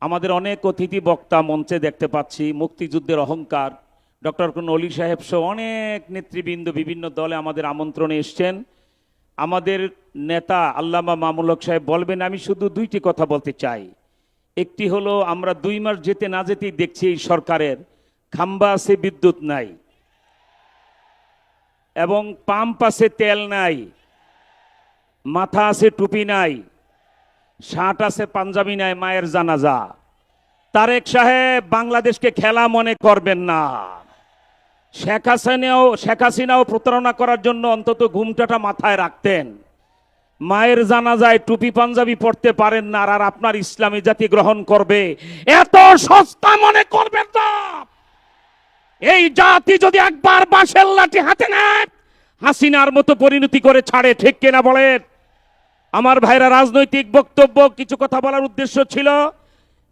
আমাদের অনেক অতিথি বক্তা মঞ্চে দেখতে পাচ্ছি। মুক্তিযুদ্ধের অহংকার ডক্টর অলি সাহেব সহ অনেক নেতৃবৃন্দ বিভিন্ন দলে আমাদের আমন্ত্রণে এসছেন। আমাদের নেতা আল্লামা মামুনুল হক সাহেব বলবেন। আমি শুধু দুইটি কথা বলতে চাই। একটি হলো, আমরা 2 মাস যেতে না যেতেই দেখছি এই সরকারের খাম্বা আছে, বিদ্যুৎ নাই, এবং পাম্প আছে, তেল নাই, মাথা আছে, টুপি নাই, শার্ট আছে, পাঞ্জাবি নাই, মায়ের জানাজা। তারেক সাহেব, বাংলাদেশকে খেলা মনে করবেন না। শেখ হাসিনাও প্রতারণা করার জন্য অন্তত ঘুমটাটা মাথায় রাখতেন। মায়ের জানাজায় টুপি পাঞ্জাবি পড়তে পারেন না, আর আপনার ইসলামী জাতি গ্রহণ করবে, এত সস্তা মনে করবেন না। এই জাতি যদি একবার বাঁশের লাঠি হাতে নেয়, হাসিনার মতো পরিণতি করে ছাড়ে। ঠিক কিনা বলেন? আমার ভাইরা, রাজনৈতিক বক্তব্য কিছু কথা বলার উদ্দেশ্য ছিল,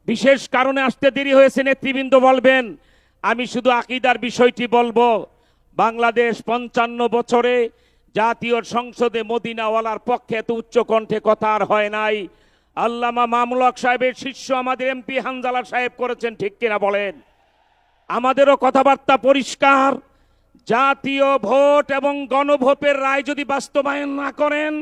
বিশেষ কারণে আসতে দেরি হয়েছে, নেতৃবৃন্দ বলবেন। আমি শুধু আকীদার বিষয়টি বলবো। বাংলাদেশ 55 বছরে জাতীয় সংসদে মদিনাওয়ালার পক্ষে এত উচ্চ কণ্ঠে কথা আর হয় নাই। আল্লামা মামুনুল হক সাহেবের শিষ্য আমাদের এমপি হানজালা সাহেব করেছেন। ঠিক কিনা বলেন? আমাদেরও কথাবার্তা পরিষ্কার। জাতীয় ভোট এবং গণভোটের রায় যদি বাস্তবায়ন না করেন,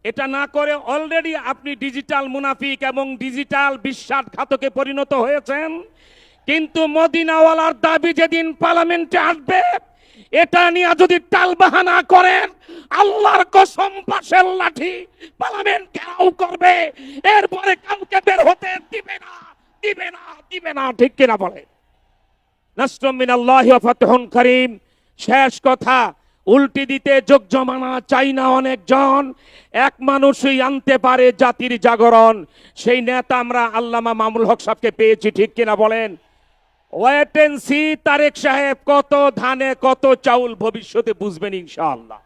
এটা না করে অলরেডি আপনি ডিজিটাল মুনাফিক এবং ডিজিটাল বিশ্বাসঘাতকে পরিণত হয়েছেন। কিন্তু মদিনাওয়ালার দাবি যেদিন পার্লামেন্টে আসবে, এটা নিয়ে যদি টালবাহানা করেন, আল্লাহর কসম বাঁশের লাঠি পার্লামেন্ট ঘেরাও করবে। এরপরে কাউকে বের হতে দিবে না, দিবে না, দিবে না। ঠিক কিনা বলে? নাসরুম মিনাল্লাহি ওয়া ফাতহুন কারীম। শেষ কথা, উল্টি দিতে যোগ জমানা চাই না অনেকজন। এক মানুষই আনতে পারে জাতির জাগরণ। সেই নেতা আমরা আল্লামা মামুনুল হক সাহেবকে পেয়েছি। ঠিক কিনা বলেন? Wait and see. তারেক সাহেব কত ধানে কত চাউল ভবিষ্যতে বুঝবেন ইনশাআল্লাহ।